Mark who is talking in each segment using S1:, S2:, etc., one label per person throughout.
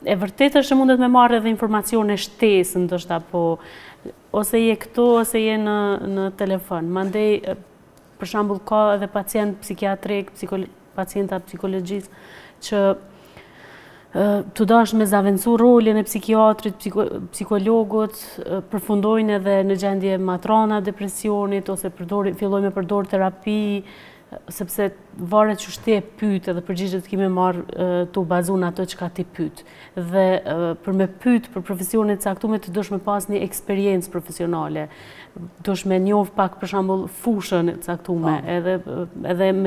S1: e vërtet është që mundet me marrë edhe informacione shtesë, ndoshta, po ose je këtu, ose je në telefon. Mandej, për shembull, ka edhe pacient psikiatrik, pacienta psikologjisë, që të dash me zavencu rolin e psikiatrit, psikologut, përfundojnë edhe në gjendje matrona depresionit, ose filloj me përdor terapi, sepse varet që shte e pyt edhe përgjigjet kime marrë të bazu në ato që ka ti pyt. Dhe për me pyt për profesionet caktume të dosh me pas një eksperiencë profesionale, dosh me njoh pak për shembull fushën caktume, edhe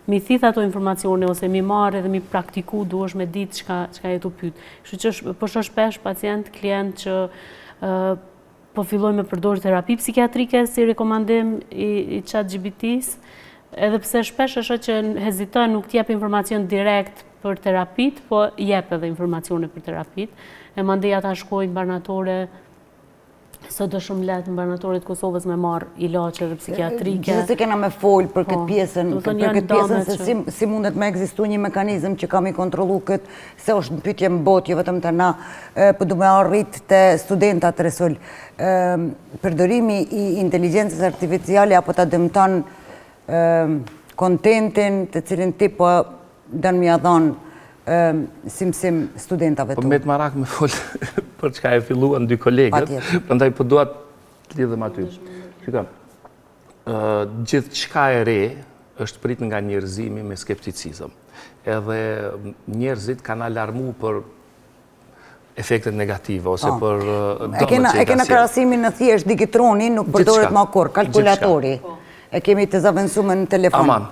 S1: mi thith ato informacione ose mi marrë edhe mi praktiku, duhesh me ditë çka je tu pyet. Kështu që po shoh shpesh pacient, klient që po fillojnë me përdor terapi psikiatrike si rekomandim i ChatGPT-s, edhe pse shpesh është që heziton, nuk t'jep informacion direkt për terapit, po jep edhe informacione për terapit. E mandej ata shkojnë banatore, sot është shumë lehtë në banatorit Kosovës me marrë ilaçe dhe psikiatrike.
S2: Gjithsesi kena me folë për këtë pjesën, se si mundet me ekzistu një mekanizëm që kam i kontrolu këtë, se është në pyetje më botë, jo vetëm të na, për du me arrit të studentat Resul. Përdorimi i inteligjencës artificiale apo ta dëmton kontentin të cilin ti po dënë mja dhonë si mësim studentave tu.
S3: Po me të marak me folë për çka e filluan dy kolegët, prandaj po duat të lidhem aty. Shikoj, gjithë çka e re është prit nga njerëzimi me skepticizëm. Edhe njerëzit kanë alarmu për efektet negative ose për dëmet që
S2: e kena krahasimin në thjesht digitroni, nuk përdoret më kur, kalkulatori. E kemi të zavensume në telefon.
S3: Aman,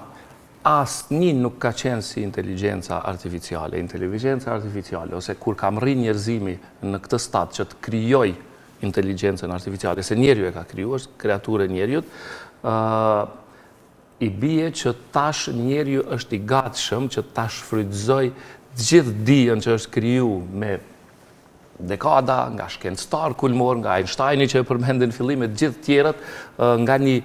S3: asnjë nuk ka qenë si inteligjenca artificiale. Inteligjenca artificiale, ose kur kam rri njerëzimi në këtë stat që të krijoj inteligjencën artificiale, se njeriu e ka kriju, është kreaturë e njeriut, i bie që tash njeriu është i gatshëm që ta shfrytëzoj gjithë dijen që është kriju me dekada, nga shkencëtar kulmor, nga Einsteini që e përmendin fillimet, gjithë tjerët, nga një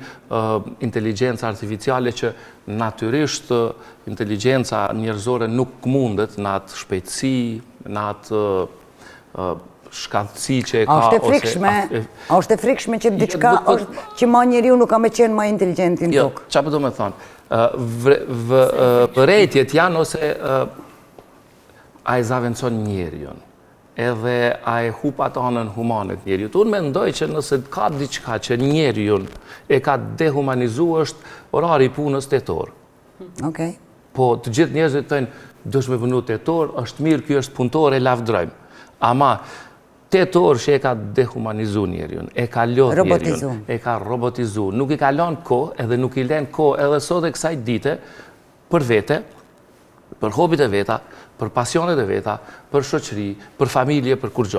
S3: inteligjencë artificiale që natyrisht inteligjenca njerëzore nuk mundet në atë shpejtësi, në atë shkallësi që e ka.
S2: A është e frikshme që diçka që ma njeriu nuk ka me qenë ma inteligentin tok?
S3: Qa përdo me thonë? Vërejtjet janë ose a e zavencon njeriun, edhe a e hup atë anën humanet njeriut. Unë mendoj që nëse ka diçka që njeriun e ka dehumanizu është orari i punës tetor. Po të gjithë njerëzit thënë, dush me punu tetor, është mirë, kjo është punëtor, e lavdrojmë. Ama tetor që e ka dehumanizu njeriun, e ka lodh njeriun, e ka robotizu, nuk i ka lënë kohë edhe nuk i lën kohë edhe sot e kësaj dite për vete, për hobit e veta, për pasionet e veta, për shoqëri, për familje, për kur gjo.